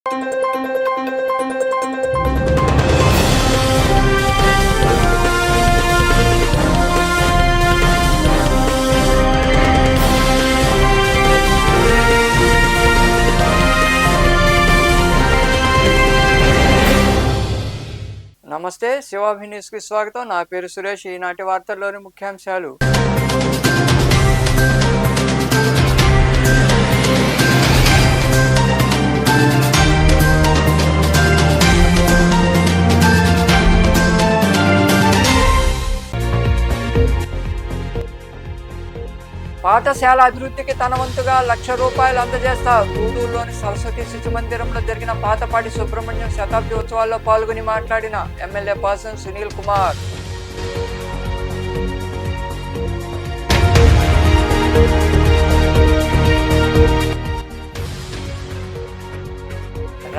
నమస్తే, శివాభి న్యూస్ కి స్వాగతం. నా పేరు సురేష్. ఈనాటి వార్తల్లోని ముఖ్యాంశాలు. పాఠశాల అభివృద్ధికి తన వంతుగా ₹1,00,000 అందజేస్తా. గూడూరులోని సరస్వతి శిశు మందిరంలో జరిగిన పాతపాటి సుబ్రహ్మణ్యం శతాబ్ది ఉత్సవాల్లో పాల్గొని మాట్లాడిన ఎమ్మెల్యే పర్సన్ సునీల్ కుమార్.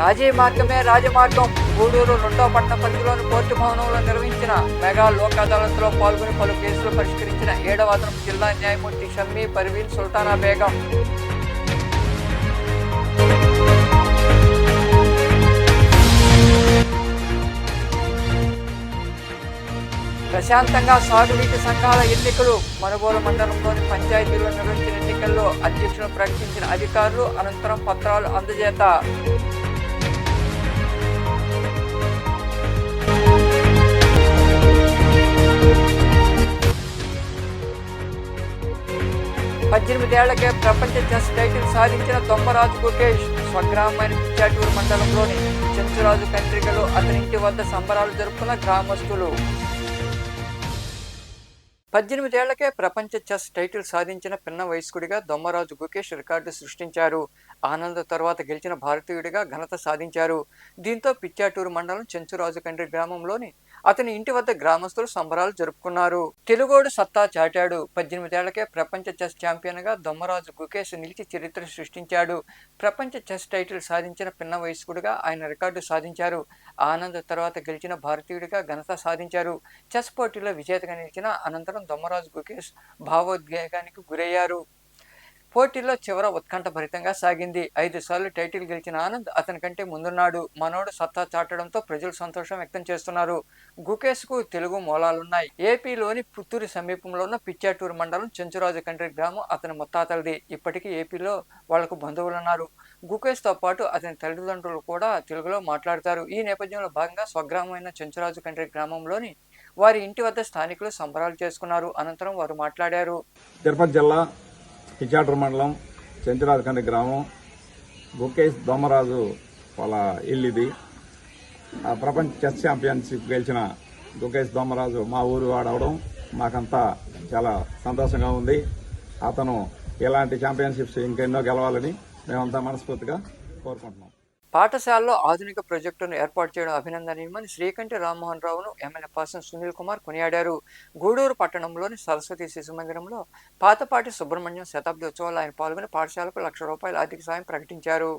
రాజీ మార్గమే రాజమార్గం. గూడూరు 2వ పట్టణ పరిధిలోని కోర్టు భవనంలో నిర్వహించిన మెగా లోక్ అదాలత్లో పాల్గొని పలు కేసులు పరిష్కరించిన 7వ అదనపు జిల్లా న్యాయమూర్తి షమ్మీ పర్వీన్ సుల్తానా బేగం. ప్రశాంతంగా సాగునీటి సంఘాల ఎన్నికలు. మనుగోలు మండలంలోని పంచాయతీలో నిర్వహించిన ఎన్నికల్లో అధ్యక్షులు ప్రకటించిన అధికారులు అనంతరం పత్రాలు అందజేత. పద్దెనిమిదేళ్లకే ప్రపంచ చెస్ టైటిల్ సాధించిన దొమ్మరాజు గుకేష్ స్వగ్రామమైన పిచ్చాటూరు మండలంలోని చెంచురాజు కండ్రికలో అతని ఇంటి వద్ద సంబరాలు జరుపుకున్న గ్రామస్తులు. 18 ఏళ్లకే ప్రపంచ చెస్ టైటిల్ సాధించిన పిన్న వయస్కుడిగా దొమ్మరాజు గుకేష్ రికార్డు సృష్టించారు. ఆనంద్ తర్వాత గెలిచిన భారతీయుడిగా ఘనత సాధించారు. దీంతో పిచ్చాటూరు మండలం చెంచురాజు కండ్రి గ్రామంలోని అతని ఇంటి వద్ద గ్రామస్తులు సంబరాలు జరుపుకున్నారు. తెలుగోడు సత్తా చాటాడు. 18 ఏళ్లకే ప్రపంచ చెస్ ఛాంపియన్ గా దొమ్మరాజు గుకేష్ నిలిచి చరిత్ర సృష్టించాడు. ప్రపంచ చెస్ టైటిల్ సాధించిన పిన్న వయస్కుడిగా ఆయన రికార్డు సాధించారు. ఆనంద్ తర్వాత గెలిచిన భారతీయుడిగా ఘనత సాధించారు. చెస్ పోటీలో విజేతగా నిలిచిన అనంతరం దొమ్మరాజు గుకేష్ భావోద్వేగానికి గురయ్యారు. పోటీలో చివర ఉత్కంఠభరితంగా సాగింది. 5 సార్లు టైటిల్ గెలిచిన ఆనంద్ అతని కంటే ముందున్నాడు. మనోడు సత్తా చాటడంతో ప్రజలు సంతోషం వ్యక్తం చేస్తున్నారు. గుకేష్ కు తెలుగు మూలాలున్నాయి. ఏపీలోని పుత్తూరు సమీపంలో ఉన్న పిచ్చాటూరు మండలం చెంచురాజు కండ్రి గ్రామం అతని ముత్తాతలది. ఇప్పటికీ ఏపీలో వాళ్లకు బంధువులున్నారు. గుకేష్ తో పాటు అతని తల్లిదండ్రులు కూడా తెలుగులో మాట్లాడతారు. ఈ నేపథ్యంలో భాగంగా స్వగ్రామమైన చెంచురాజు కండ్రి గ్రామంలోని వారి ఇంటి వద్ద స్థానికులు సంబరాలు చేసుకున్నారు. అనంతరం వారు మాట్లాడారు. తిరుపతి జిల్లా పిచ్చాటూరు మండలం చెంచురాజు కండ్రి గ్రామం గుకేష్ దొమ్మరాజు వాళ్ళ ఇల్లు ఇది. ప్రపంచ చెస్ ఛాంపియన్షిప్ గెలిచిన గుకేష్ దొమ్మరాజు మా ఊరు వాడవడం మాకంతా చాలా సంతోషంగా ఉంది. అతను ఇలాంటి ఛాంపియన్షిప్స్ ఇంకెన్నో గెలవాలని మేమంతా మనస్ఫూర్తిగా కోరుకుంటున్నాం. పాఠశాలలో ఆధునిక ప్రాజెక్టును ఏర్పాటు చేయడం అభినందనీయమని శ్రీకంఠి రామ్మోహన్ రావును ఎమ్మెల్యే పర్సన్ సునీల్ కుమార్ కొనియాడారు. గూడూరు పట్టణంలోని సరస్వతి శిశు మందిరంలో పాతపాటి సుబ్రహ్మణ్యం శతాబ్ది ఉత్సవాల్లో ఆయన పాల్గొని పాఠశాలకు ₹1,00,000 ఆర్థిక సాయం ప్రకటించారు.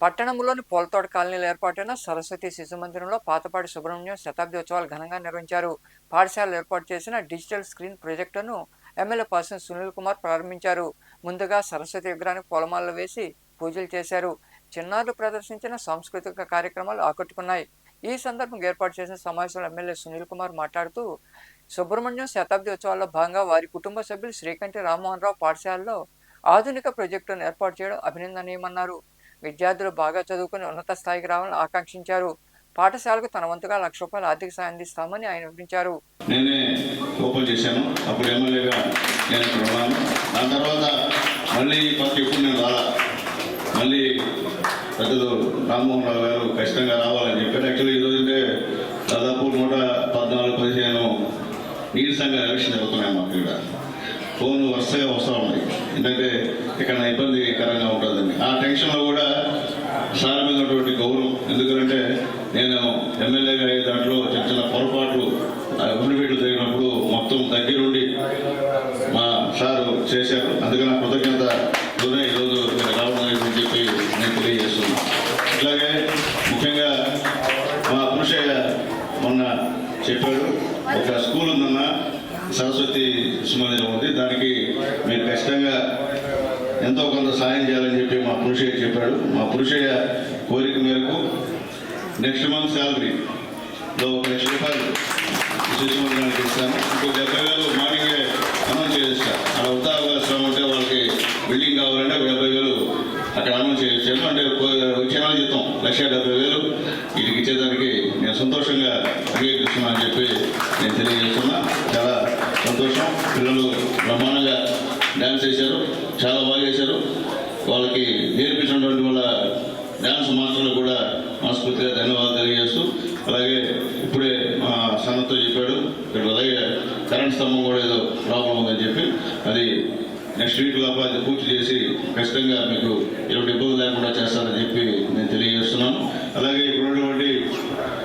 పట్టణంలోని పోల్తోట కాలనీలో ఏర్పాటైన సరస్వతి శిశు మందిరంలో పాతపాటి సుబ్రహ్మణ్యం శతాబ్ది ఉత్సవాలు ఘనంగా నిర్వహించారు. పాఠశాలలో ఏర్పాటు చేసిన డిజిటల్ స్క్రీన్ ప్రాజెక్టును ఎమ్మెల్యే పర్సన్ సునీల్ కుమార్ ప్రారంభించారు. ముందుగా సరస్వతి విగ్రహానికి పూలమాలలు వేసి పూజలు చేశారు. చిన్నారులు ప్రదర్శించిన సాంస్కృతిక కార్యక్రమాలు ఆకట్టుకున్నాయి. ఈ సందర్భంగా ఏర్పాటు చేసిన సమావేశంలో ఎమ్మెల్యే సునీల్ కుమార్ మాట్లాడుతూ సుబ్రహ్మణ్యం శతాబ్ది ఉత్సవాల్లో భాగంగా వారి కుటుంబ సభ్యులు శ్రీకంఠి రామ్మోహన్ రావు పాఠశాలలో ఆధునిక ప్రాజెక్టును ఏర్పాటు చేయడం అభినందనీయమన్నారు. విద్యార్థులు బాగా చదువుకుని ఉన్నత స్థాయికి రావాలని ఆకాంక్షించారు. పాఠశాలకు తన వంతుగా ₹1,00,000 ఆర్థిక సాయం అందిస్తామని ఆయన వివరించారు. నేనే ఓపెన్ చేశాను. అప్పుడు ఎమ్మెల్యేగా నేను ఉన్నాను. దాని తర్వాత మళ్ళీ ఫస్ట్ ఇప్పుడు నేను మళ్ళీ పెద్దలు రామ్మోహన్ రావు గారు ఖచ్చితంగా రావాలని చెప్పారు. యాక్చువల్లీ ఈరోజుంటే దాదాపు 114-15 నీరసంగా ఎలక్షన్ జరుగుతున్నాయి. మాకు ఇక్కడ ఫోన్ వరుసగా వస్తూ ఉన్నాయి. ఎందుకంటే ఇక్కడ ఇబ్బందికరంగా ఉంటుందండి. ఆ టెన్షన్లో కూడా సార్ మీద ఉన్నటువంటి గౌరవం, ఎందుకంటే నేను ఎమ్మెల్యేగా అయ్యే దాంట్లో చిన్న చిన్న పొరపాట్లు ఉండిపెట్లు జరిగినప్పుడు మొత్తం దగ్గరుండి మా సారు చేశారు. అందుకని కృతజ్ఞత ఈరోజు రావడం అని చెప్పి నేను తెలియజేస్తున్నాను. ఇలాగే ముఖ్యంగా మా కృషయ్య మొన్న చెప్పాడు, ఒక స్కూల్ ఉందన్న సరస్వతి శిశు మందిరం ఉంది, దానికి మీరు ఖచ్చితంగా ఎంతో కొంత సాయం చేయాలని చెప్పి మా పురుషయ్య చెప్పాడు. మా పురుషయ్య కోరిక మేరకు నెక్స్ట్ మంత్ శాలరీలో ₹1,00,000 శిశుమందిరానికి ఇస్తాను. ఇంకో 70,000 మార్నింగే అనౌన్స్ చేసేస్తా. అలా వృద్ధావకాశం ఉంటే వాళ్ళకి బిల్డింగ్ కావాలంటే 70,000 అక్కడ అనౌన్స్ చేసాను. అంటే వచ్చే నెల జీతం ₹1,70,000 వీటికి ఇచ్చేదానికి నేను సంతోషంగా అంగీకరిస్తున్నాను అని చెప్పి నేను తెలియజేస్తున్నా. చాలా సంతోషం. పిల్లలు బ్రహ్మాండంగా డ్యాన్స్ చేశారు, చాలా బాగా చేశారు. వాళ్ళకి నేర్పించినటువంటి వాళ్ళ డ్యాన్స్ మాస్టర్లు కూడా మనస్ఫూర్తిగా ధన్యవాదాలు తెలియజేస్తూ, అలాగే ఇప్పుడే మా సన్నతో చెప్పాడు ఇక్కడ అలాగే కరెంట్ స్తంభం కూడా ఏదో ప్రాబ్లం ఉందని చెప్పి అది నెక్స్ట్ వీక్ లోపల అది పూర్తి చేసి ఖచ్చితంగా మీకు ఎటువంటి ఇబ్బంది లేకుండా చేస్తారని చెప్పి నేను తెలియజేస్తున్నాను. అలాగే ఇప్పుడు ఉన్నటువంటి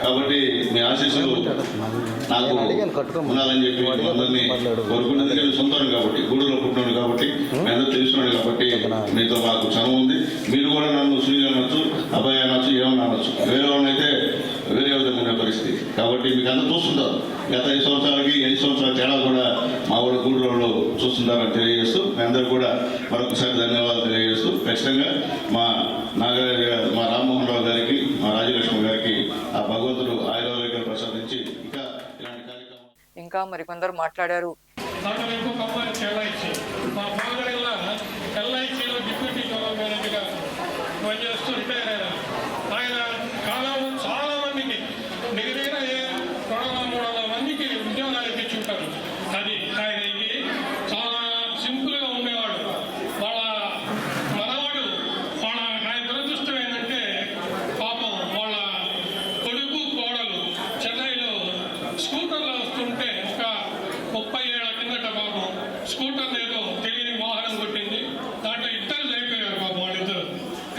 కాబట్టి మీ ఆశీస్సులు నాకు ఉండాలని చెప్పి అందరినీ కోరుకున్నది. నేను సొంతం కాబట్టి గూడూరులో పుట్టినాడు కాబట్టి మీ అందరూ తెలిసినాడు కాబట్టి మీతో మాకు చనువు ఉంది. మీరు కూడా నన్ను శ్రీని అనొచ్చు, అబ్బాయి అనొచ్చు, ఏమన్నా అనొచ్చు. వేరే వాళ్ళనైతే వేరే విధంగా ఉండే పరిస్థితి కాబట్టి మీకు అందరూ చూస్తుంటారు. గత 5 సంవత్సరాలకి 5 సంవత్సరాల తేడా కూడా మా ఊళ్ళో గూడూరులో చూస్తుంటారని తెలియజేస్తూ మీ అందరూ కూడా మరొకసారి ధన్యవాదాలు తెలియజేస్తూ ఖచ్చితంగా మా నాగరాజు గారు, మా రామ్మోహన్ రావు గారికి, మా రాజలక్ష్మి గారికి ఆ భగవంతుడు ఆయురారోగ్యాలు ప్రసాదించి ఇంకా ఇలాంటి కార్యక్రమం ఇంకా మరికొందరు మాట్లాడారు. మా ఫాదర్ ఎల్ఐసిలో డిప్యూటీ జనరల్ మేనేజర్గా పనిచేస్తూ రిటైర్ అయ్యారు. ఆయన కాలంలో చాలా మందికి దగ్గర 200-300 మందికి ఉద్యోగాలు ఇప్పించుంటారు. అది ఆయన ఇది చాలా సింపుల్గా ఉండేవాడు. వాళ్ళ మనవాడు ఆయన దురదృష్టం ఏంటంటే పాపం వాళ్ళ కొడుకు కోడలు చెన్నైలో స్కూటర్లో వస్తుంటే ఒక 30 ఏళ్ల కిందట పాపం స్కూటర్ ఏదో తెలియని వాహనం కొట్టింది. దాంట్లో ఇద్దరు చనిపోయారు పాపం వాళ్ళిద్దరు.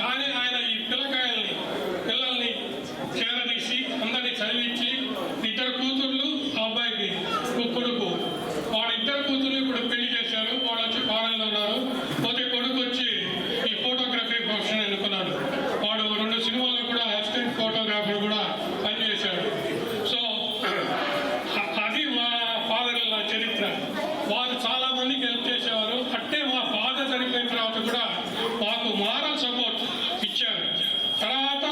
కానీ ఆయన ఈ పిల్లల్ని చేరదీసి అందరినీ చదివించి 2 కూతుర్లు ఆ అబ్బాయికి కొడుకు వాళ్ళిద్దరు కూతుర్లు ఇప్పుడు పెళ్లి చేశారు. వాళ్ళు వచ్చి ఫారెన్లో ఉన్నారు. పోతే కొడుకు వచ్చి ఈ ఫోటోగ్రఫీ ప్రొఫెషన్ ఎన్నుకున్నాడు. వాడు 2 సినిమాల్లో కూడా అసిస్టెంట్ ఫోటోగ్రాఫర్ కూడా పనిచేశాడు. సో అది మా ఫాదర్ చరిత్ర. వారు చాలా మందికి హెల్ప్ చేసేవారు. అట్టే మా ఫాదర్ చనిపోయిన తర్వాత కూడా మాకు మారల్ సపోర్ట్ ఇచ్చారు. తర్వాత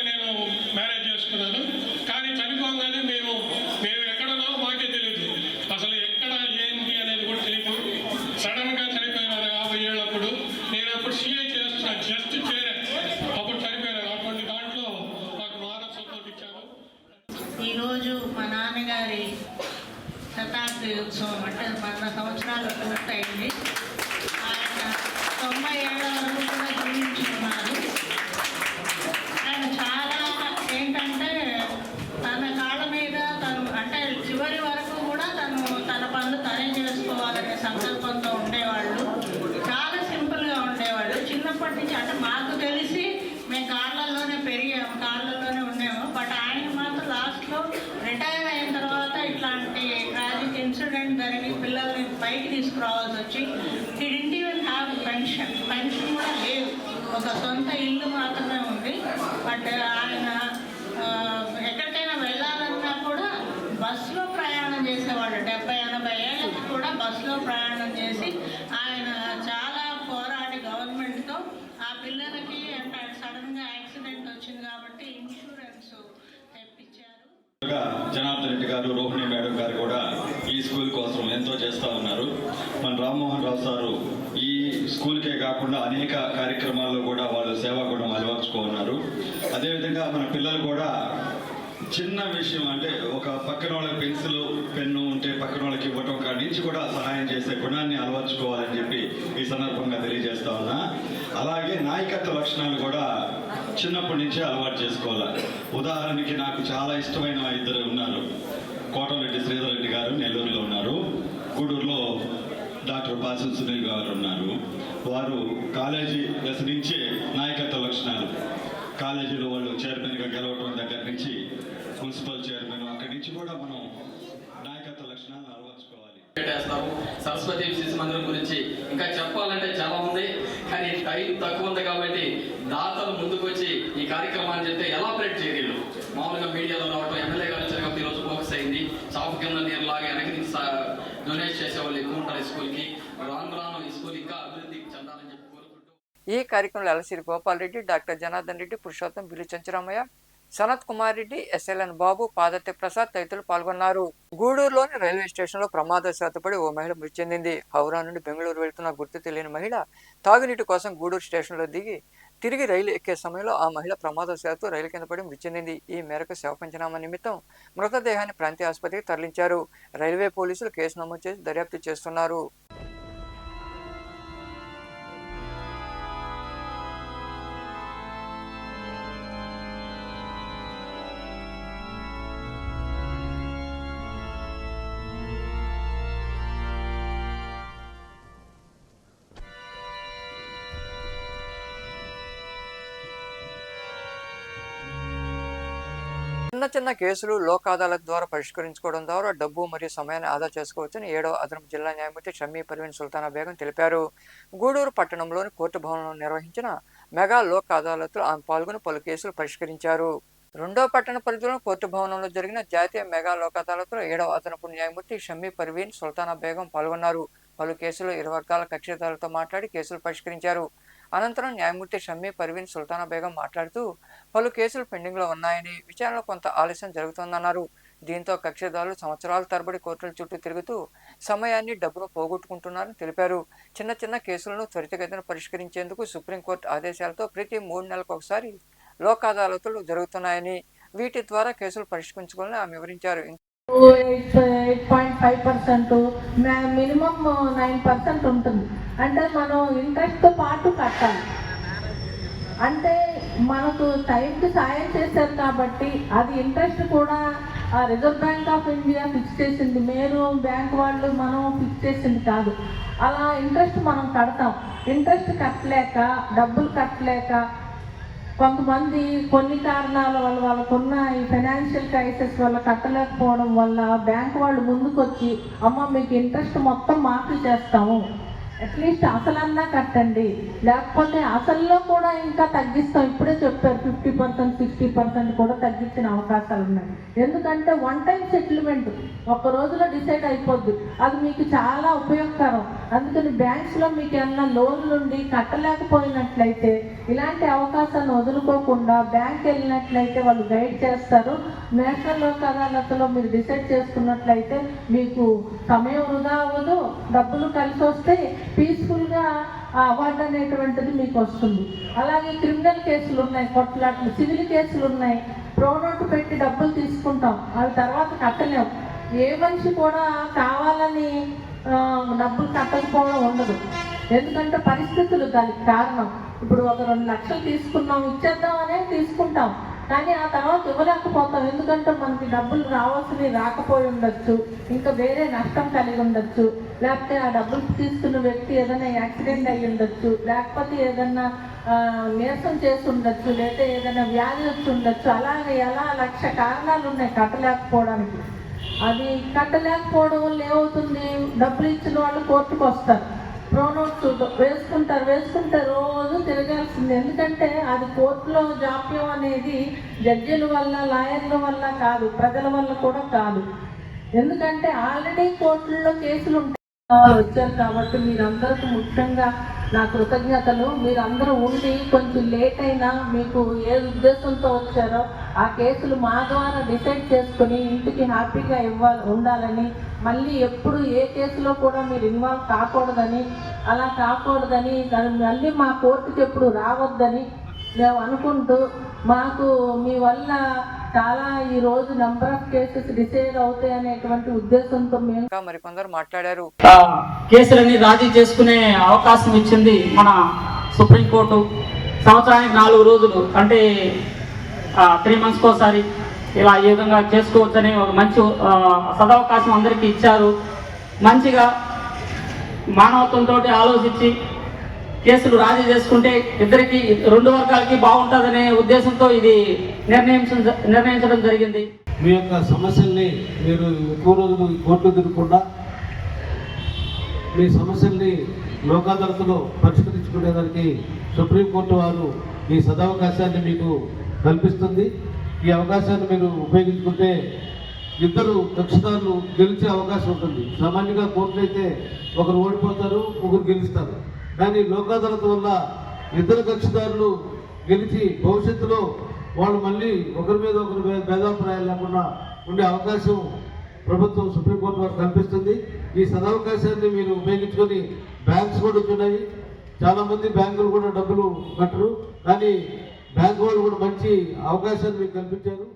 నేను మ్యారేజ్ చేసుకున్నాను. కానీ చనిపోగానే మేము ఎక్కడనో మాకే తెలియదు. అసలు ఎక్కడ ఏంటి అనేది కూడా తెలియదు. సడన్గా చనిపోయినారు 50 ఏళ్ళప్పుడు. నేను అప్పుడు సిఐ చేస్తున్నాను, జస్ట్ చేరే అప్పుడు చనిపోయినారు. అటువంటి దాంట్లో మాకు మారల్ సపోర్ట్ ఇచ్చారు. ఈరోజు మా నాన్నగారి శతాబ్ది ఉత్సవం అంటే 100 సంవత్సరాలు పూర్తయింది. ఆయన 90 ఏళ్ల వరకు కూడా జీవించుకున్నారు. ఆయన చాలా ఏంటంటే తన కాళ్ళ మీద తను అంటే చివరి వరకు కూడా తన పనులు తనే చేసుకోవాలనే సంకల్పంతో ఉండేవాళ్ళు. చాలా సింపుల్గా ఉండేవాళ్ళు. చిన్నప్పటి నుంచి అంటే మాకు తెలిసి మేము కార్లలోనే పెరిగాము, కార్లలోనే ఉండేము. బట్ ఆయన మాత్రం లాస్ట్లో రిటైర్ అయిన తర్వాత ఇట్లాంటి ట్రాజిక్ ఇన్సిడెంట్ జరిగి పిల్లల్ని పైకి తీసుకురావాల్సి వచ్చి he didn't even have pension కూడా లేదు. ఒక సొంత ఇల్లు మాత్రమే ఉంది. బట్ ఆయన ఎక్కడికైనా వెళ్ళాలన్నా కూడా బస్సులో ప్రయాణం చేసేవాళ్ళు. 70-80 ఏళ్ళకి కూడా బస్సులో ప్రయాణం చేసి ఆయన చాలా పోరాడి గవర్నమెంట్తో ఆ పిల్లలకి అంటే సడన్గా యాక్సిడెంట్ వచ్చింది కాబట్టి ఇన్సూరెన్స్ తెప్పించారు. జనార్దన్ రెడ్డి గారు, రోహిణి మేడం గారు కూడా ఈ స్కూల్ కోసం ఎంతో చేస్తూ ఉన్నారు. మన రామ్మోహన్ రావు సారు ఈ స్కూల్కే కాకుండా అనేక కార్యక్రమాల్లో కూడా వాళ్ళు సేవా గుణం అలవర్చుకున్నారు. అదేవిధంగా మన పిల్లలు కూడా చిన్న విషయం అంటే ఒక పక్కన వాళ్ళకి పెన్సిల్ పెన్ను ఉంటే పక్కన వాళ్ళకి ఇవ్వటం కాడి నుంచి కూడా సహాయం చేసే గుణాన్ని అలవర్చుకోవాలని చెప్పి ఈ సందర్భంగా తెలియజేస్తా ఉన్నా. అలాగే నాయకత్వ లక్షణాలు కూడా చిన్నప్పటి నుంచే అలవాటు చేసుకోవాలి. ఉదాహరణకి నాకు చాలా ఇష్టమైన 2 ఉన్నారు. కోటంరెడ్డి శ్రీధర్ రెడ్డి గారు నెల్లూరులో ఉన్నారు. గూడూరులో డాక్టర్ పాసం సునీల్ గారు ఉన్నారు. వారు కాలేజీ దశ నుంచే నాయకత్వ లక్షణాలు, కాలేజీలో వాళ్ళు చైర్మన్గా గెలవడం దగ్గర నుంచి మున్సిపల్ చైర్మన్ అక్కడి నుంచి కూడా మనం నాయకత్వ లక్షణాలను అలవర్చుకోవాలి. సరస్వతి శిశు మందిరం గురించి ఇంకా చెప్పాలంటే చాలా ఉంది, కానీ టైం తక్కువ ఉంది కాబట్టి దాతలు ముందుకు వచ్చి ఈ కార్యక్రమాన్ని చెప్తే ఎలాబరేట్ చేయగలరు. మామూలుగా మీడియాలో రావడం, ఎమ్మెల్యే గారు వచ్చారు కాబట్టి ఈరోజు ఫోకస్ అయింది. చాపు కింద నీరులాగా వెనక్కి నుంచి డొనేట్ చేసేవాళ్ళు ఎక్కువ ఉంటారు ఈ స్కూల్కి. రాను రాను ఈ స్కూల్ ఇంకా అభివృద్ధి చెందాలని చెప్పి కోరుకుంటున్నాను. ఈ కార్యక్రమంలో ఎలసిరి గోపాల్ రెడ్డి, డాక్టర్ జనార్దన్ రెడ్డి, పురుషోత్తం, బిల్లు చెంచరామయ్య, సనత్ కుమార్ రెడ్డి, ఎస్ఎల్ఎన్ బాబు, పాదత్య ప్రసాద్ తదితరులు పాల్గొన్నారు. గూడూరులోని రైల్వే స్టేషన్లో ప్రమాదశాత్తు పడి ఓ మహిళ మృతి చెందింది. హౌరా నుండి బెంగళూరు వెళ్తున్న గుర్తు తెలియని మహిళ తాగునీటి కోసం గూడూరు స్టేషన్లో దిగి తిరిగి రైలు ఎక్కే సమయంలో ఆ మహిళ ప్రమాదశాత్తు రైలు కింద పడి మృతి చెందింది. ఈ మేరకు శవ పంచనామా నిమిత్తం మృతదేహాన్ని ప్రాంతీయ ఆసుపత్రికి తరలించారు. రైల్వే పోలీసులు కేసు నమోదు చేసి దర్యాప్తు చేస్తున్నారు. చిన్న కేసులు లోక్ అదాలత్ ద్వారా పరిష్కరించుకోవడం ద్వారా డబ్బు మరియు సమయాన్ని ఆదా చేసుకోవచ్చని 7వ అదనపు జిల్లా న్యాయమూర్తి షమ్మీ పర్వీన్ సుల్తానా బేగం తెలిపారు. గూడూరు పట్టణంలోని కోర్టు భవనంలో నిర్వహించిన మెగా లోక్ అదాలత్లో ఆమె పాల్గొని పలు కేసులు పరిష్కరించారు. 2వ పట్టణ పరిధిలోని కోర్టు భవనంలో జరిగిన జాతీయ మెగా లోక్ అదాలత్లో 7వ అదనపు న్యాయమూర్తి షమ్మీ పర్వీన్ సుల్తానా బేగం పాల్గొన్నారు. పలు కేసులు ఇరు వర్గాల కక్షిదారులతో మాట్లాడి కేసులు పరిష్కరించారు. అనంతరం న్యాయమూర్తి షమ్మీ పర్వీన్ సుల్తానా బేగం మాట్లాడుతూ పలు కేసులు పెండింగ్లో ఉన్నాయని, విచారణలో కొంత ఆలస్యం జరుగుతోందన్నారు. దీంతో కక్షిదారులు సంవత్సరాల తరబడి కోర్టుల చుట్టూ తిరుగుతూ సమయాన్ని, డబ్బును పోగొట్టుకుంటున్నారని తెలిపారు. చిన్న కేసులను త్వరితగతిన పరిష్కరించేందుకు సుప్రీంకోర్టు ఆదేశాలతో ప్రతి 3 నెలలకు ఒకసారి లోక్ అదాలతులు జరుగుతున్నాయని, వీటి ద్వారా కేసులు పరిష్కరించుకోవాలని ఆమె వివరించారు. 8.5%, మినిమం 9% ఉంటుంది. అంటే మనం ఇంట్రెస్ట్తో పాటు కట్టాలి. అంటే మనకు టైంకి సాయం చేశారు కాబట్టి అది ఇంట్రెస్ట్ కూడా reserve bank of India fix చేసింది, మీరు బ్యాంక్ వాళ్ళు మనం ఫిక్స్ చేసింది కాదు. అలా ఇంట్రెస్ట్ మనం కడతాం. ఇంట్రెస్ట్ కట్టలేక, డబ్బులు కట్టలేక కొంతమంది కొన్ని కారణాల వల్ల, వాళ్ళకున్న ఈ ఫైనాన్షియల్ క్రైసిస్ వల్ల కట్టలేకపోవడం వల్ల బ్యాంక్ వాళ్ళు ముందుకొచ్చి అమ్మ మీకు ఇంట్రెస్ట్ మొత్తం మాఫీ చేస్తాము, అట్లీస్ట్ అసలన్నా కట్టండి, లేకపోతే అసల్లో కూడా ఇంకా తగ్గిస్తాం. ఇప్పుడే చెప్పారు 50%, 60% కూడా తగ్గించిన అవకాశాలు ఉన్నాయి. ఎందుకంటే 1 టైం సెటిల్మెంట్ ఒక రోజులో డిసైడ్ అయిపోద్ది. అది మీకు చాలా ఉపయోగకరం. అందుకని బ్యాంక్స్లో మీకు ఏమన్నా లోన్లు ఉండి కట్టలేకపోయినట్లయితే ఇలాంటి అవకాశాన్ని వదులుకోకుండా బ్యాంక్ వెళ్ళినట్లయితే వాళ్ళు గైడ్ చేస్తారు. నేషనల్ లోక్ అదాలత్లో మీరు డిసైడ్ చేసుకున్నట్లయితే మీకు సమయం వృధా అవ్వదు, డబ్బులు కలిసి వస్తే పీస్ఫుల్గా ఆ అవార్డు అనేటువంటిది మీకు వస్తుంది. అలాగే క్రిమినల్ కేసులు ఉన్నాయి, కొట్లాట్లు, సివిల్ కేసులు ఉన్నాయి. ప్రోనోట్ పెట్టి డబ్బులు తీసుకుంటాం, అవి తర్వాత కట్టలేము. ఏ మనిషి కూడా కావాలని డబ్బులు కట్టకపోవడం ఉండదు. ఎందుకంటే పరిస్థితులు దానికి కారణం. ఇప్పుడు ఒక 2 లక్షలు తీసుకున్నాం, ఇచ్చేద్దామనే తీసుకుంటాం, కానీ ఆ తర్వాత ఇవ్వలేకపోతాం. ఎందుకంటే మనకి డబ్బులు రావాల్సినవి రాకపోయి ఉండొచ్చు, ఇంకా వేరే నష్టం కలిగి ఉండొచ్చు, లేకపోతే ఆ డబ్బులు తీసుకున్న వ్యక్తి ఏదైనా యాక్సిడెంట్ అయ్యి ఉండొచ్చు, లేకపోతే ఏదైనా నీరసం చేసి ఉండొచ్చు, లేకపోతే ఏదైనా వ్యాధి వచ్చి ఉండొచ్చు. అలాగే ఎలా 1,00,000 కారణాలు ఉన్నాయి కట్టలేకపోవడానికి. అది కట్టలేకపోవడం వల్ల ఏమవుతుంది, డబ్బులు ఇచ్చిన వాళ్ళు కోర్టుకు వస్తారు, ప్రోనోట్స్ వేసుకుంటే రోజు తిరగాల్సింది. ఎందుకంటే అది కోర్టులో జాప్యం అనేది జడ్జిల వల్ల, లాయర్ల వల్ల కాదు, ప్రజల వల్ల కూడా కాదు. ఎందుకంటే ఆల్రెడీ కోర్టుల్లో కేసులు ఉంటాయి. వచ్చారు కాబట్టి మీరందరికీ ముఖ్యంగా నా కృతజ్ఞతలు. మీరందరూ ఉండి కొంచెం లేట్ అయినా మీకు ఏ ఉద్దేశంతో వచ్చారో ఆ కేసులు మా ద్వారా డిసైడ్ చేసుకుని ఇంటికి హ్యాపీగా ఉండాలని, మళ్ళీ ఎప్పుడు ఏ కేసులో కూడా మీరు ఇన్వాల్వ్ కాకూడదని, అలా కాకూడదని, దాన్ని మళ్ళీ మా కోర్టుకి ఎప్పుడు రావద్దని మేము అనుకుంటూ, మాకు మీ వల్ల చాలా ఈ రోజు నెంబర్ ఆఫ్ కేసెస్ డిసైడ్ అవుతాయి అనేటువంటి ఉద్దేశంతో మేము మరికొందరు మాట్లాడారు. కేసులన్నీ రాజీ చేసుకునే అవకాశం ఇచ్చింది మన సుప్రీంకోర్టు. సంవత్సరానికి 4 రోజులు అంటే 3 months ఒకసారి ఇలా ఈ విధంగా చేసుకోవచ్చని ఒక మంచి సదవకాశం అందరికీ ఇచ్చారు. మంచిగా మానవత్వంతో ఆలోచించి కేసులు రాజీ చేసుకుంటే ఇద్దరికి 2 వర్గాలకి బాగుంటుందనే ఉద్దేశంతో ఇది నిర్ణయించడం జరిగింది. మీ యొక్క సమస్యల్ని మీరు ఎక్కువ రోజులు కోర్టులో తిరగకుండా మీ సమస్యల్ని లోక్ అదాలత్లో పరిష్కరించుకునేదానికి సుప్రీంకోర్టు వారు ఈ సదవకాశాన్ని మీకు కల్పిస్తుంది. ఈ అవకాశాన్ని మీరు ఉపయోగించుకుంటే ఇద్దరు కక్షిదారులు గెలిచే అవకాశం ఉంటుంది. సామాన్యంగా కోర్టులు అయితే ఒకరు ఓడిపోతారు, ఒకరు గెలుస్తారు. కానీ లోక్ అదాలత్ వల్ల ఇద్దరు కక్షిదారులు గెలిచి భవిష్యత్తులో వాళ్ళు మళ్ళీ ఒకరి మీద ఒకరి భేదాభిప్రాయాలు లేకుండా ఉండే అవకాశం ప్రభుత్వం సుప్రీంకోర్టు వారు కల్పిస్తుంది. ఈ సదవకాశాన్ని మీరు ఉపయోగించుకొని బ్యాంక్స్ కూడా ఉన్నాయి. చాలామంది బ్యాంకులు కూడా డబ్బులు కట్టరు, కానీ బ్యాంకు వాళ్ళు కూడా మంచి అవకాశాన్ని మీకు కల్పించారు.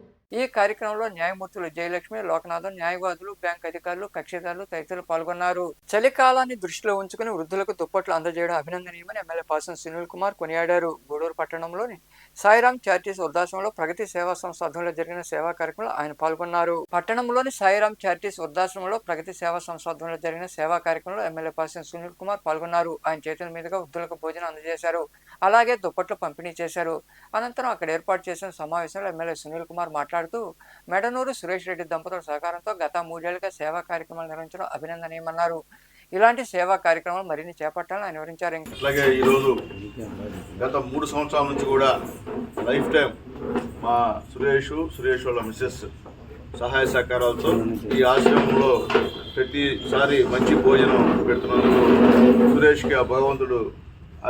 ఈ కార్యక్రమంలో న్యాయమూర్తులు జయలక్ష్మి, లోకనాథన్, న్యాయవాదులు, బ్యాంక్ అధికారులు, కక్షిదారులు తదితరులు పాల్గొన్నారు. చలికాలాన్ని దృష్టిలో ఉంచుకుని వృద్ధులకు దుప్పట్లు అందజేయడం అభినందనీయమని ఎమ్మెల్యే పాసం సునీల్ కుమార్ కొనియాడారు. గూడూరు పట్టణంలోని సాయిరాం చారిటీస్ వృద్ధాశ్రమంలో ప్రగతి సేవా సంస్థ ఆధ్వర్యంలో జరిగిన సేవా కార్యక్రమంలో ఆయన పాల్గొన్నారు. పట్టణంలోని సాయిరాం చారిటీస్ వృద్ధాశ్రమంలో ప్రగతి సేవా సంస్థ ఆధ్వర్యంలో జరిగిన సేవా కార్యక్రమంలో ఎమ్మెల్యే పాసం సునీల్ కుమార్ పాల్గొన్నారు. ఆయన చేతుల మీదుగా వృద్ధులకు భోజనం అందజేశారు. అలాగే దుప్పట్లు పంపిణీ చేశారు. అనంతరం అక్కడ ఏర్పాటు చేసిన సమావేశంలో ఎమ్మెల్యే సునీల్ కుమార్ మాట్లాడుతూ మెడనూరు సురేష్ రెడ్డి దంపతుల సహకారంతో గత 3 ఏళ్లుగా సేవా కార్యక్రమాలు నిర్వహించడం అభినందనీయమన్నారు. ఇలాంటి సేవా కార్యక్రమాలు మరిన్ని చేపట్టాలని ఆయన వివరించారు. అట్లాగే ఈరోజు గత 3 సంవత్సరాల నుంచి కూడా లైఫ్ టైం మా సురేష్ వాళ్ళ మిస్సెస్ సహాయ సహకారాలతో ఈ ఆశ్రమంలో ప్రతిసారి మంచి భోజనం పెడుతున్నందుకు సురేష్కి ఆ భగవంతుడు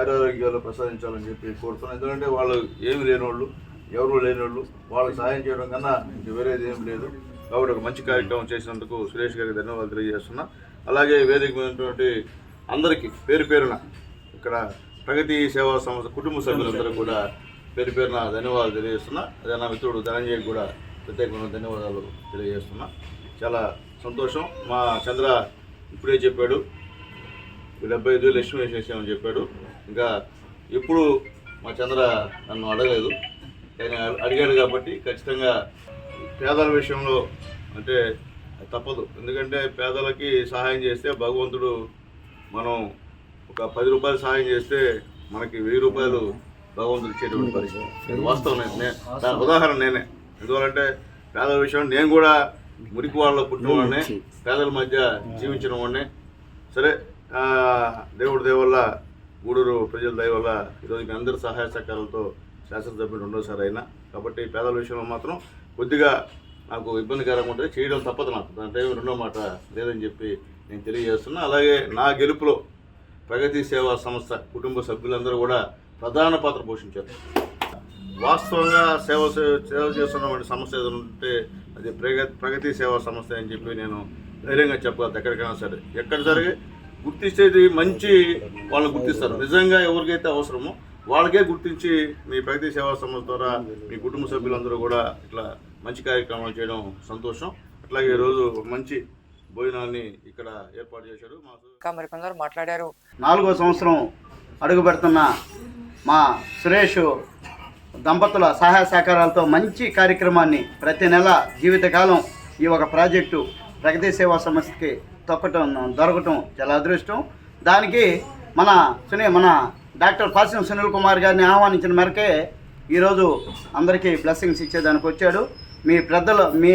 ఆరోగ్యాలు ప్రసాదించాలని చెప్పి కోరుతున్నాను. ఎందుకంటే వాళ్ళు ఏమి లేనివాళ్ళు, ఎవరు లేనివాళ్ళు, వాళ్ళకి సహాయం చేయడం కన్నా ఇంక వేరేది ఏం లేదు. కాబట్టి ఒక మంచి కార్యక్రమం చేసినందుకు సురేష్ గారికి ధన్యవాదాలు తెలియజేస్తున్నా. అలాగే వేదిక ఉన్నటువంటి అందరికీ పేరు పేరున ఇక్కడ ప్రగతి సేవా సంస్థ కుటుంబ సభ్యులందరూ కూడా పేరు పేరున ధన్యవాదాలు తెలియజేస్తున్నా. అదే నా మిత్రుడు ధనంజయ్ కూడా ప్రత్యేకమైన ధన్యవాదాలు తెలియజేస్తున్నా. చాలా సంతోషం. మా చంద్ర ఇప్పుడే చెప్పాడు 75,000 ఎస్టిమేషన్ చేసామని చెప్పాడు. ఇంకా ఎప్పుడు మా చంద్ర నన్ను అడగలేదు, కానీ అడిగాడు కాబట్టి ఖచ్చితంగా పేదల విషయంలో అంటే తప్పదు. ఎందుకంటే పేదలకి సహాయం చేస్తే భగవంతుడు, మనం ఒక 10 రూపాయలు సహాయం చేస్తే మనకి 1000 రూపాయలు భగవంతుడు ఇచ్చేటువంటి పరిస్థితి. వాస్తవం దాని ఉదాహరణ నేనే. ఎందువల్లంటే పేదల విషయం నేను కూడా మురికి వాళ్ళలో పుట్టిన వాడినే, పేదల మధ్య జీవించిన వాడినే. సరే, దేవుడి దయ వల్ల, గూడూరు ప్రజల దయ వల్ల ఈరోజు మీ అందరి సహాయ సహకారాలతో శాసనసభ్యుడు 2వసారి అయినా. కాబట్టి పేదల విషయంలో మాత్రం కొద్దిగా నాకు ఇబ్బందికరంగా ఉంటుంది, చేయడం తప్పదు నాకు. దాంట్లో రెండో మాట లేదని చెప్పి నేను తెలియజేస్తున్నా. అలాగే నా గెలుపులో ప్రగతి సేవా సంస్థ కుటుంబ సభ్యులందరూ కూడా ప్రధాన పాత్ర పోషించారు. వాస్తవంగా సేవ చేస్తున్నటువంటి సంస్థ ఏదైనా ఉంటే అది ప్రగతి సేవా సంస్థ అని చెప్పి నేను ధైర్యంగా చెప్పగలను. ఎక్కడికైనా సరే, ఎక్కడ జరిగే గుర్తించేది మంచి వాళ్ళని గుర్తిస్తారు. నిజంగా ఎవరికైతే అవసరమో వాళ్ళకే గుర్తించి మీ ప్రగతి సేవా సంస్థ ద్వారా మీ కుటుంబ సభ్యులందరూ కూడా ఇట్లా మంచి కార్యక్రమాలు చేయడం సంతోషం. అట్లాగే ఈరోజు మంచి భోజనాన్ని ఇక్కడ ఏర్పాటు చేశారు. మరికొందరు మాట్లాడారు. 4వ సంవత్సరం అడుగు పెడుతున్న మా సురేష్ దంపతుల సహాయ సహకారాలతో మంచి కార్యక్రమాన్ని ప్రతి నెల జీవితకాలం ఈ ఒక ప్రాజెక్టు ప్రగతి సేవా సంస్థకి దొరకటం చాలా అదృష్టం. దానికి మన డాక్టర్ పాసం సునీల్ కుమార్ గారిని ఆహ్వానించిన మేరకే ఈరోజు అందరికీ బ్లెస్సింగ్స్ ఇచ్చేదానికి వచ్చాడు. మీ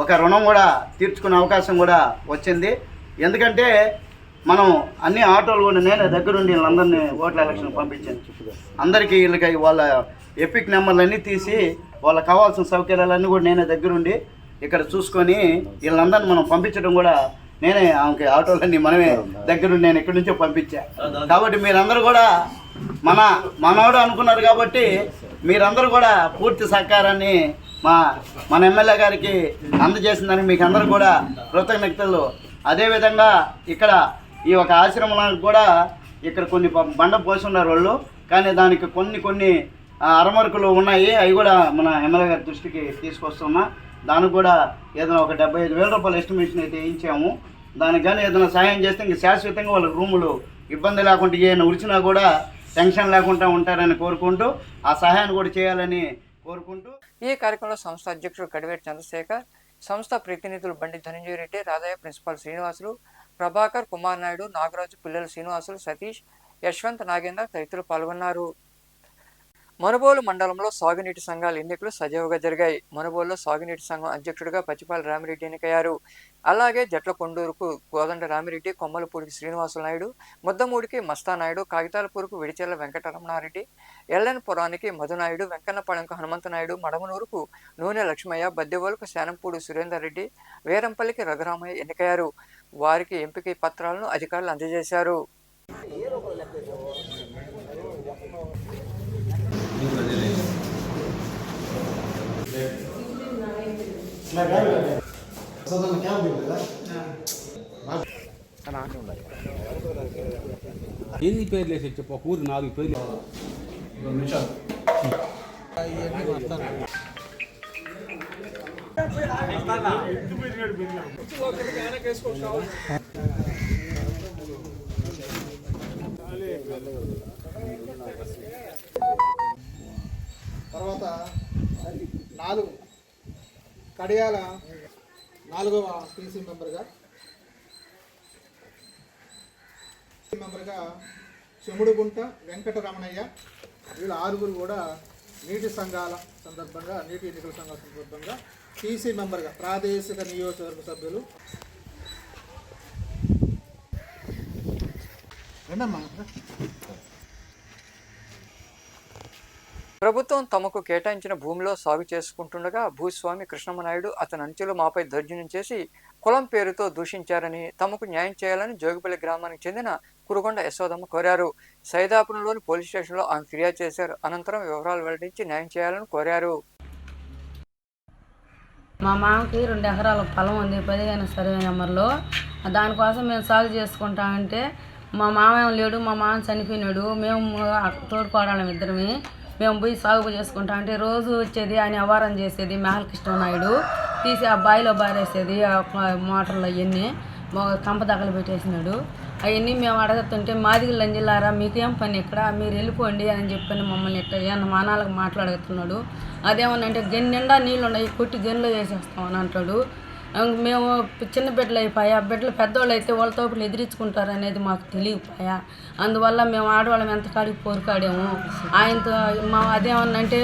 ఒక రుణం కూడా తీర్చుకునే అవకాశం కూడా వచ్చింది. ఎందుకంటే మనం అన్ని ఆటోలు కూడా నేనే దగ్గరుండి వీళ్ళందరినీ ఓట్ల ఎలక్షన్ పంపించాను. అందరికీ వీళ్ళకి వాళ్ళ ఎపిక్ నెంబర్లన్నీ తీసి వాళ్ళకి కావాల్సిన సౌకర్యాలన్నీ కూడా నేనే దగ్గరుండి ఇక్కడ చూసుకొని వీళ్ళందరినీ మనం పంపించడం కూడా నేనే. ఆమెకి ఆటోలన్నీ మనమే దగ్గరుండి నేను ఇక్కడి నుంచో పంపించా. కాబట్టి మీరందరూ కూడా మనోడు అనుకున్నారు కాబట్టి మీరందరూ కూడా పూర్తి సహకారాన్ని మన ఎమ్మెల్యే గారికి అందజేసిందని మీకు అందరూ కూడా కృతజ్ఞతలు. అదేవిధంగా ఇక్కడ ఈ ఒక ఆశ్రమానికి కూడా ఇక్కడ కొన్ని బండ పోసి ఉన్నారు వాళ్ళు, కానీ దానికి కొన్ని అరమరుకులు ఉన్నాయి. అవి కూడా మన ఎమ్మెల్యే గారి దృష్టికి తీసుకొస్తున్నా. దానికి కూడా ఏదైనా ఒక 75,000 రూపాయల ఎస్టిమేషన్ అయితే వేయించాము. దానికి కానీ ఏదైనా సహాయం చేస్తే ఇంక శాశ్వతంగా వాళ్ళకి రూములు ఇబ్బంది లేకుండా ఏమైనా ఉరిచినా కూడా టెన్షన్ లేకుండా ఉంటారని కోరుకుంటూ ఆ సహాయాన్ని కూడా చేయాలని కోరుకుంటూ ఈ కార్యక్రమంలో సంస్థ అధ్యక్షుడు గడివేటి చంద్రశేఖర్, సంస్థ ప్రతినిధులు బండి ధనంజయ రెడ్డి, రాధయ్య, ప్రిన్సిపాల్ శ్రీనివాసులు, ప్రభాకర్, కుమార్ నాయుడు, నాగరాజు, పిల్లల శ్రీనివాసులు, సతీష్, యశ్వంత్, నాగేంద్ర తదితరులు పాల్గొన్నారు. మనుబోలు మండలంలో సాగునీటి సంఘాల ఎన్నికలు సజావుగా జరిగాయి. మనుబోలులో సాగునీటి సంఘం అధ్యక్షుడిగా పచ్చిపాల రామిరెడ్డి ఎన్నికయ్యారు. అలాగే జట్ల కొండూరుకు కోదండ రామిరెడ్డి, కొమ్మలపూడికి శ్రీనివాసులు నాయుడు, ముద్దమూడికి మస్తానాయుడు, కాగితాలపూరుకు విడిచెల్ల వెంకటరమణారెడ్డి, ఎల్లెన్పురానికి మధునాయుడు, వెంకన్నపాళెంకు హనుమంతనాయుడు, మడమనూరుకు నూనె లక్ష్మయ్య, బద్దెవోలుకు శానంపూడి సురేందర్ రెడ్డి, వీరంపల్లికి రఘురామయ్య ఎన్నికయ్యారు. వారికి ఎంపిక పత్రాలను అధికారులు అందజేశారు. ఎన్ని పేర్లు వేసి చెప్పు ఒక ఊరు 4 పేర్లు. 2 నిమిషాలు. తర్వాత 4 కడియాల 4వ పీసీ మెంబర్గా చెముడుగుంట వెంకటరమణయ్య. వీళ్ళ 6 కూడా నీటి సంఘాల సందర్భంగా, నీటి ఎన్నికల సంఘాల సందర్భంగా పీసీ మెంబర్గా ప్రాదేశిక నియోజకవర్గ సభ్యులు. ప్రభుత్వం తమకు కేటాయించిన భూమిలో సాగు చేసుకుంటుండగా భూస్వామి కృష్ణమనాయుడు అతని అంచెలు మాపై దౌర్జన్యం చేసి కులం పేరుతో దూషించారని, తమకు న్యాయం చేయాలని జోగిపల్లి గ్రామానికి చెందిన కురుగొండ యశోదమ్మ కోరారు. సైదాపురంలోని పోలీస్ స్టేషన్లో ఆమె ఫిర్యాదు చేశారు. అనంతరం వివరాలు వెల్లడించి న్యాయం చేయాలని కోరారు. మా మామకి 2 ఎకరాల పొలం ఉంది 15 సర్వే నెంబర్లో. దానికోసం మేము సాగు చేసుకుంటామంటే మా మామ లేడు, మా మామ చనిపోయినాడు. మేము తోడుకోవడం ఇద్దరమే. మేము పోయి సాగు చేసుకుంటా అంటే రోజు వచ్చేది ఆయన అవారం చేసేది కృష్ణనాయుడు తీసి ఆ బావిలో బారేసేది. ఆ మోటార్లు అవన్నీ కంప దగ్గర పెట్టేసినాడు. అవన్నీ మేము అడగతుంటే మాదిగల జిల్లారా మీకేం పని ఇక్కడ, మీరు వెళ్ళిపోండి అని చెప్పని మమ్మల్ని ఇట్లా ఏమన్నా మానాలకు మాట్లాడుతున్నాడు. అదేమన్నంటే గెన్ నిండా నీళ్ళు ఉన్నాయి, కొట్టి గెన్లో వేసేస్తామని అంటాడు. మేము చిన్న బిడ్డలు అయిపోయా, బిడ్డలు పెద్దవాళ్ళు అయితే వాళ్ళతో ఎదిరించుకుంటారు అనేది మాకు తెలియకపోయా. అందువల్ల మేము ఆడవాళ్ళం ఎంత కాడికి పోరుకాడాము. ఆయనతో మా అదేమన్నంటే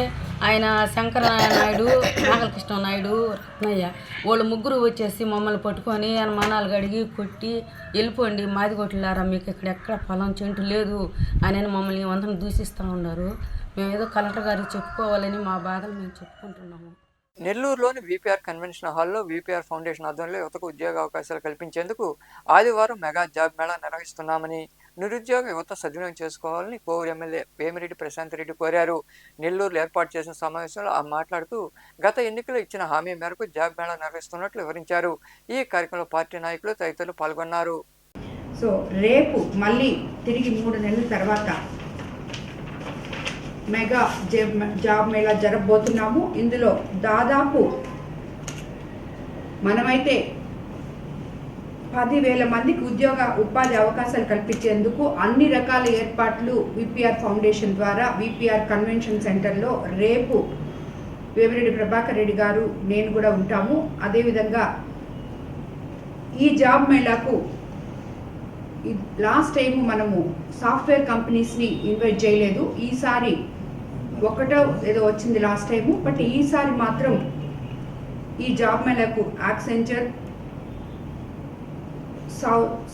ఆయన శంకరనాయుడు, నాగలకృష్ణనాయుడు, రత్నయ్య వాళ్ళు 3 వచ్చేసి మమ్మల్ని పట్టుకొని ఆయన మనాలు గడిగి కొట్టి వెళ్ళిపోండి మాదిగొట్టిలారా, మీకు ఇక్కడ ఎక్కడ పొలం చెంటు లేదు అని మమ్మల్ని అందరం దూషిస్తూ ఉన్నారు. మేము ఏదో కలెక్టర్ గారికి చెప్పుకోవాలని మా బాధలు మేము చెప్పుకుంటున్నాము. నెల్లూరులోని వీపీఆర్ కన్వెన్షన్ హాల్లో వీపీఆర్ ఫౌండేషన్ ఆధ్వర్యంలో యువతకు ఉద్యోగ అవకాశాలు కల్పించేందుకు ఆదివారం మెగా జాబ్ మేళా నిర్వహిస్తున్నామని, నిరుద్యోగ యువత సద్వినియోగం చేసుకోవాలని కోవూరు ఎమ్మెల్యే వేమిరెడ్డి ప్రశాంత్ రెడ్డి కోరారు. నెల్లూరులో ఏర్పాటు చేసిన సమావేశంలో ఆమె మాట్లాడుతూ గత ఎన్నికల్లో ఇచ్చిన హామీ మేరకు జాబ్ మేళా నిర్వహిస్తున్నట్లు వివరించారు. ఈ కార్యక్రమంలో పార్టీ నాయకులు తదితరులు పాల్గొన్నారు. సో రేపు మళ్ళీ తిరిగి 3 నెలల తర్వాత మెగా జాబ్ మేళా జరగబోతున్నాము. ఇందులో దాదాపు మనమైతే 10,000 మందికి ఉపాధి అవకాశాలు కల్పించేందుకు అన్ని రకాల ఏర్పాట్లు వీపీఆర్ ఫౌండేషన్ ద్వారా వీపీఆర్ కన్వెన్షన్ సెంటర్లో రేపు వేమిరెడ్డి ప్రభాకర్ రెడ్డి గారు నేను కూడా ఉంటాము. అదేవిధంగా ఈ జాబ్ మేళాకు లాస్ట్ టైం మనము సాఫ్ట్వేర్ కంపెనీస్ని ఇన్వైట్ చేయలేదు. ఈసారి ఒకటో ఏదో వచ్చింది లాస్ట్ టైము, బట్ ఈసారి మాత్రం ఈ జాబ్ మేళాకు Accenture,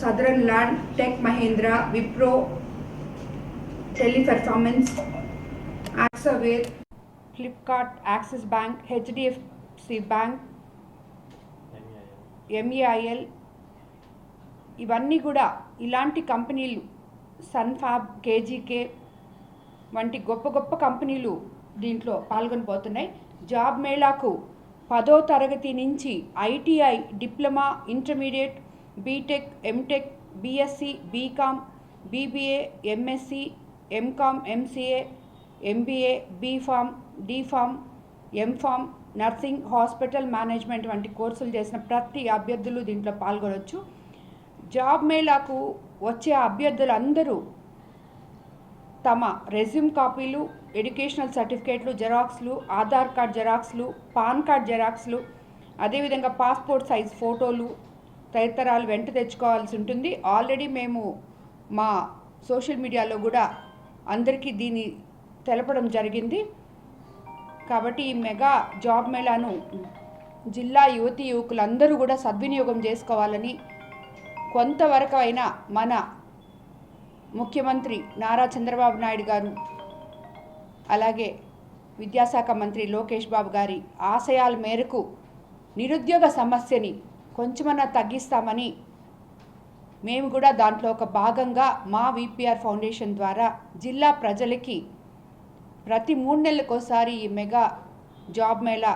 Sutherland, Tech Mahindra, Wipro, Teleperformance, యాక్సవేర్, Flipkart, Axis Bank, HDFC Bank, MEIL ఇవన్నీ కూడా ఇలాంటి కంపెనీలు, సన్ఫాబ్, కేజీకే వంటి గొప్ప కంపెనీలు దీంట్లో పాల్గొనబోతున్నాయి. జాబ్ మేళాకు 10వ తరగతి నుంచి ITI, diploma, intermediate, BTech, MTech, BSc, BCom, BBA, MSc, MCom, MCA, MBA, BPharm, DPharm, MPharm, nursing, hospital management వంటి కోర్సులు చేసిన ప్రతి అభ్యర్థులు దీంట్లో పాల్గొనవచ్చు. జాబ్ మేళాకు వచ్చే అభ్యర్థులందరూ తమ రెజ్యూమ్ కాపీలు, ఎడ్యుకేషనల్ సర్టిఫికేట్లు, జెరాక్స్లు, ఆధార్ కార్డ్ జెరాక్స్లు, పాన్ కార్డ్ జెరాక్స్లు, అదేవిధంగా పాస్పోర్ట్ సైజ్ ఫోటోలు తదితరాలు వెంట తెచ్చుకోవాల్సి ఉంటుంది. ఆల్రెడీ మేము మా సోషల్ మీడియాలో కూడా అందరికీ దీన్ని తెలపడం జరిగింది. కాబట్టి ఈ మెగా జాబ్ మేళాను జిల్లా యువకులందరూ కూడా సద్వినియోగం చేసుకోవాలని, కొంతవరకు అయినా మన ముఖ్యమంత్రి నారా చంద్రబాబు నాయుడు గారు అలాగే విద్యాశాఖ మంత్రి లోకేష్ బాబు గారి ఆశయాల మేరకు నిరుద్యోగ సమస్యని కొంచెమన్నా తగ్గిస్తామని మేము కూడా దాంట్లో ఒక భాగంగా మా వీపీఆర్ ఫౌండేషన్ ద్వారా జిల్లా ప్రజలకి ప్రతి 3 నెలలకోసారి ఈ మెగా జాబ్ మేళా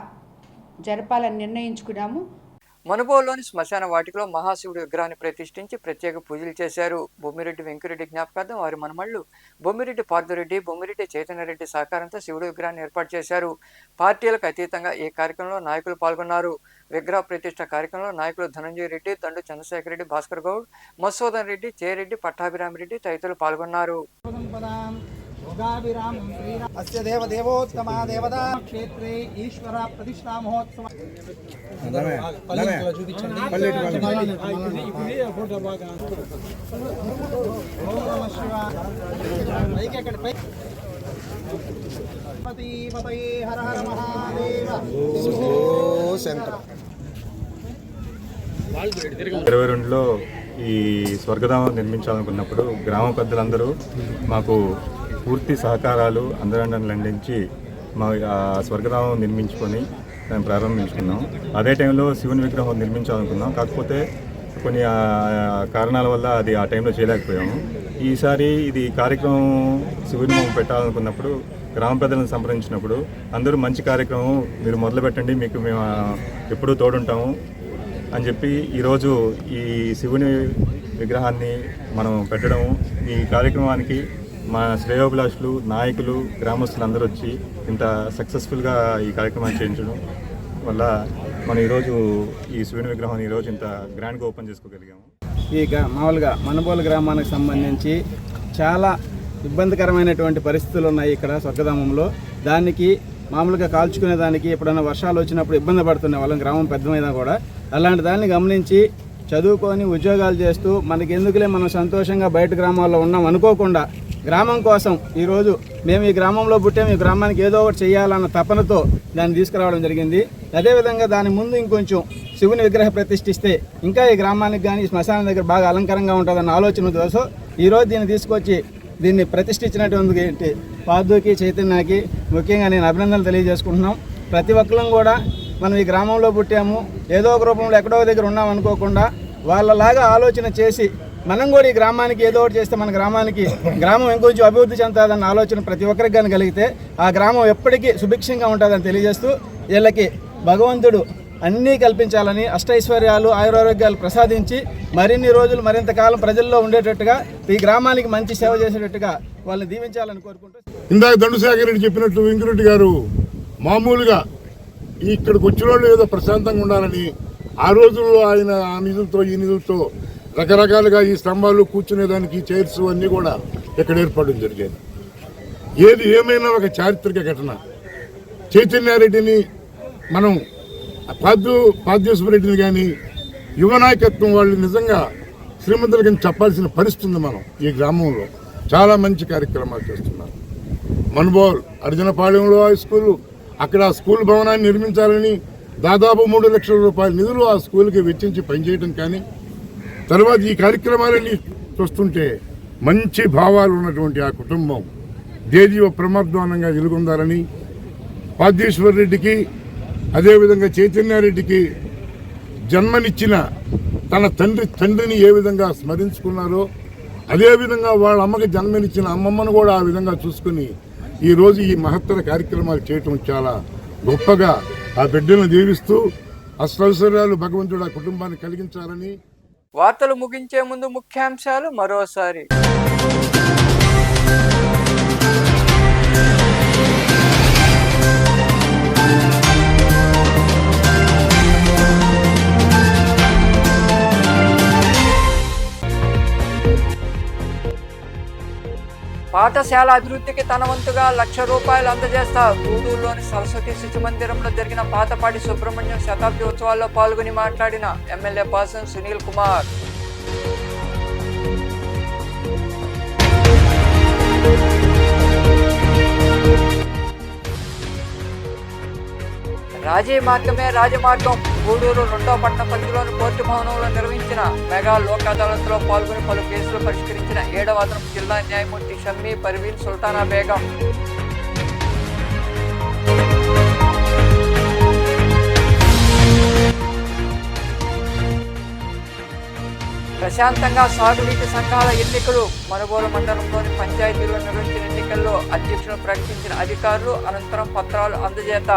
జరపాలని నిర్ణయించుకున్నాము. మనుబోలులోని శ్మశాన వాటికలో మహాశివుడి విగ్రహాన్ని ప్రతిష్ఠించి ప్రత్యేక పూజలు చేశారు. బొమ్మిరెడ్డి వెంకరెడ్డి జ్ఞాపకార్థం వారి మనమళ్ళు బొమ్మిరెడ్డి పార్థరెడ్డి, బొమ్మిరెడ్డి చైతన్యరెడ్డి సహకారంతో శివుడి విగ్రహాన్ని ఏర్పాటు చేశారు. పార్టీలకు అతీతంగా ఈ కార్యక్రమంలో నాయకులు పాల్గొన్నారు. విగ్రహ ప్రతిష్ఠ కార్యక్రమంలో నాయకులు ధనంజయ రెడ్డి, దండు చంద్రశేఖర్ రెడ్డి, భాస్కర్ గౌడ్, మసోదన్ రెడ్డి, చేరెడ్డి, పట్టాభిరామిరెడ్డి తదితరులు పాల్గొన్నారు. అస్య దేవోత్తమ దేవతా క్షేత్రే ఈశ్వర ప్రతిష్ఠా మహోత్సవ హర హర మహాదేవ. 22లో ఈ స్వర్గధామం నిర్మించాలనుకున్నప్పుడు గ్రామ పెద్దలందరూ మాకు పూర్తి సహకారాలు అందరండలు అందించి మా స్వర్గధామం నిర్మించుకొని దాన్ని ప్రారంభించుకున్నాం. అదే టైంలో శివుని విగ్రహం నిర్మించాలనుకున్నాం. కాకపోతే కొన్ని కారణాల వల్ల అది ఆ టైంలో చేయలేకపోయాము. ఈసారి ఇది కార్యక్రమం శివుని పెట్టాలనుకున్నప్పుడు గ్రామ పెద్దలను సంప్రదించినప్పుడు అందరూ మంచి కార్యక్రమం మీరు మొదలు పెట్టండి, మీకు మేము ఎప్పుడూ తోడుంటాము అని చెప్పి ఈరోజు ఈ శివుని విగ్రహాన్ని మనం పెట్టడం, ఈ కార్యక్రమానికి మా శ్రేయోభిలాషులు, నాయకులు, గ్రామస్తులు అందరూ వచ్చి ఇంత సక్సెస్ఫుల్గా ఈ కార్యక్రమాన్ని చేయించడం వల్ల మనం ఈరోజు ఈ శివుని విగ్రహాన్ని ఈరోజు ఇంత గ్రాండ్గా ఓపెన్ చేసుకోగలిగాము. ఈ మామూలుగా మనుబోలు గ్రామానికి సంబంధించి చాలా ఇబ్బందికరమైనటువంటి పరిస్థితులు ఉన్నాయి ఇక్కడ స్వర్గధామంలో. దానికి మామూలుగా కాల్చుకునే దానికి ఎప్పుడైనా వర్షాలు వచ్చినప్పుడు ఇబ్బంది పడుతున్న వాళ్ళం గ్రామం పెద్ద మీద కూడా. అలాంటి దాన్ని గమనించి చదువుకొని ఉద్యోగాలు చేస్తూ మనకి ఎందుకులే మనం సంతోషంగా బయట గ్రామాల్లో ఉన్నాం అనుకోకుండా గ్రామం కోసం ఈరోజు మేము ఈ గ్రామంలో పుట్టాము, ఈ గ్రామానికి ఏదో ఒకటి చేయాలన్న తపనతో దాన్ని తీసుకురావడం జరిగింది. అదేవిధంగా దాని ముందు ఇంకొంచెం శివుని విగ్రహ ప్రతిష్ఠిస్తే ఇంకా ఈ గ్రామానికి కానీ శ్మశానం దగ్గర బాగా అలంకరంగా ఉంటుందన్న ఆలోచన కోసం ఈరోజు దీన్ని తీసుకొచ్చి దీన్ని ప్రతిష్ఠించినటువంటి పాదుకి, చైతన్యకి ముఖ్యంగా నేను అభినందనలు తెలియజేసుకుంటున్నాం. ప్రతి ఒక్కరం కూడా మనం ఈ గ్రామంలో పుట్టాము, ఏదో ఒక రూపంలో ఎక్కడో దగ్గర ఉన్నాం అనుకోకుండా వాళ్ళలాగా ఆలోచన చేసి మనం కూడా ఈ గ్రామానికి ఏదో ఒకటి చేస్తే మన గ్రామం ఇంకొంచెం అభివృద్ధి చెందుతుందన్న ఆలోచన ప్రతి ఒక్కరికి కానీ కలిగితే ఆ గ్రామం ఎప్పటికీ సుభిక్షంగా ఉంటుందని తెలియజేస్తూ వీళ్ళకి భగవంతుడు అన్నీ కల్పించాలని, అష్టైశ్వర్యాలు, ఆయురారోగ్యాలు ప్రసాదించి మరిన్ని రోజులు మరింత కాలం ప్రజల్లో ఉండేటట్టుగా ఈ గ్రామానికి మంచి సేవ చేసేటట్టుగా వాళ్ళని దీవించాలని కోరుకుంటూ. ఇందాక దండుశేఖర్ రెడ్డి చెప్పినట్టు వెంకరెడ్డి గారు మామూలుగా ఇక్కడికి వచ్చిన వాళ్ళు ఏదో ప్రశాంతంగా ఉండాలని ఆ రోజుల్లో ఆయన ఆ నిధులతో ఈ నిధులతో రకరకాలుగా ఈ స్తంభాలు కూర్చునేదానికి చైర్స్ అన్నీ కూడా ఇక్కడ ఏర్పాటు జరిగేది. ఏది ఏమైనా ఒక చారిత్రక ఘటన. చైతన్యారెడ్డిని మనం పాద్యేశ్వరరెడ్డిని కానీ యువ నాయకత్వం వాళ్ళు నిజంగా శ్రీమంతుల కింద చెప్పాల్సిన పరిస్థితి ఉంది. మనం ఈ గ్రామంలో చాలా మంచి కార్యక్రమాలు చేస్తున్నారు. మనుబోల్ అర్జునపాలెంలో హై స్కూలు, అక్కడ ఆ స్కూల్ భవనాన్ని నిర్మించాలని దాదాపు 3 లక్షల రూపాయల నిధులు ఆ స్కూల్కి వెచ్చించి పనిచేయడం కానీ, తర్వాత ఈ కార్యక్రమాలన్నీ చూస్తుంటే మంచి భావాలు ఉన్నటువంటి ఆ కుటుంబం దేదీవ ప్రమర్దానంగా వెలుగొందాలని పాద్యేశ్వరరెడ్డికి అదేవిధంగా చైతన్యారెడ్డికి జన్మనిచ్చిన తన తండ్రిని ఏ విధంగా స్మరించుకున్నారో అదేవిధంగా వాళ్ళ అమ్మకి జన్మనిచ్చిన అమ్మమ్మను కూడా ఆ విధంగా చూసుకుని ఈరోజు ఈ మహత్తర కార్యక్రమాలు చేయటం చాలా గొప్పగా ఆ బిడ్డలను దీవిస్తూ అష్టైశ్వర్యాలు భగవంతుడు ఆ కుటుంబాన్ని కలిగించాలని. వార్తలు ముగించే ముందు ముఖ్యాంశాలు మరోసారి. పాఠశాల అభివృద్ధికి తన వంతుగా ₹1,00,000 అందజేస్తా. గూడూరులోని సరస్వతి శిశు మందిరంలో జరిగిన పాతపాటి సుబ్రహ్మణ్యం శతాబ్ది ఉత్సవాల్లో పాల్గొని మాట్లాడిన ఎమ్మెల్యే పాసం సునీల్ కుమార్. రాజీ మార్గమే రాజమార్గం. గూడూరు 2వ పట్టణ పరిధిలోని కోర్టు భవనంలో నిర్వహించిన మెగా లోక్ అదాలత్లో పాల్గొని పలు కేసులు పరిష్కరించిన 7వ అదనపు జిల్లా న్యాయమూర్తి షమ్మీ పర్వీన్ సుల్తానా బేగం. ప్రశాంతంగా సాగునీటి సంఘాల ఎన్నికలు. మనుబోలు మండలంలోని పంచాయతీలో నిర్వహించిన ఎన్నికల్లో అధ్యక్షులు ప్రకటించిన అధికారులు అనంతరం పత్రాలు అందజేత.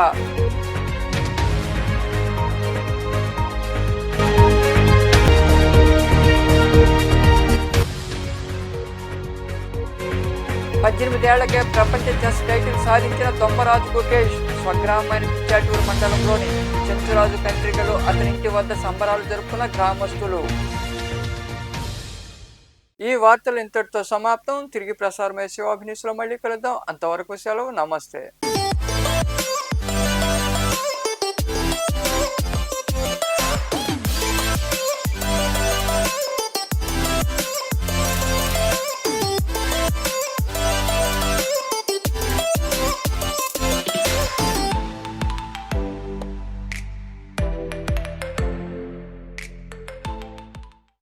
ఐదేళ్లకే ప్రపంచ చెస్ టైటిల్ సాధించిన దొమ్మరాజు గుకేష్ స్వగ్రామమైన పిచ్చాటూరు మండలంలోని చెంచురాజు కంట్రికలో అతని ఇంటి వద్ద సంబరాలు జరుపుకున్న గ్రామస్తులు. ఈ వార్తలు ఇంతటితో సమాప్తం. తిరిగి ప్రసారమయ్యే శివాభినీస్లో మళ్ళీ కలుద్దాం. అంతవరకు సెలవు. నమస్తే.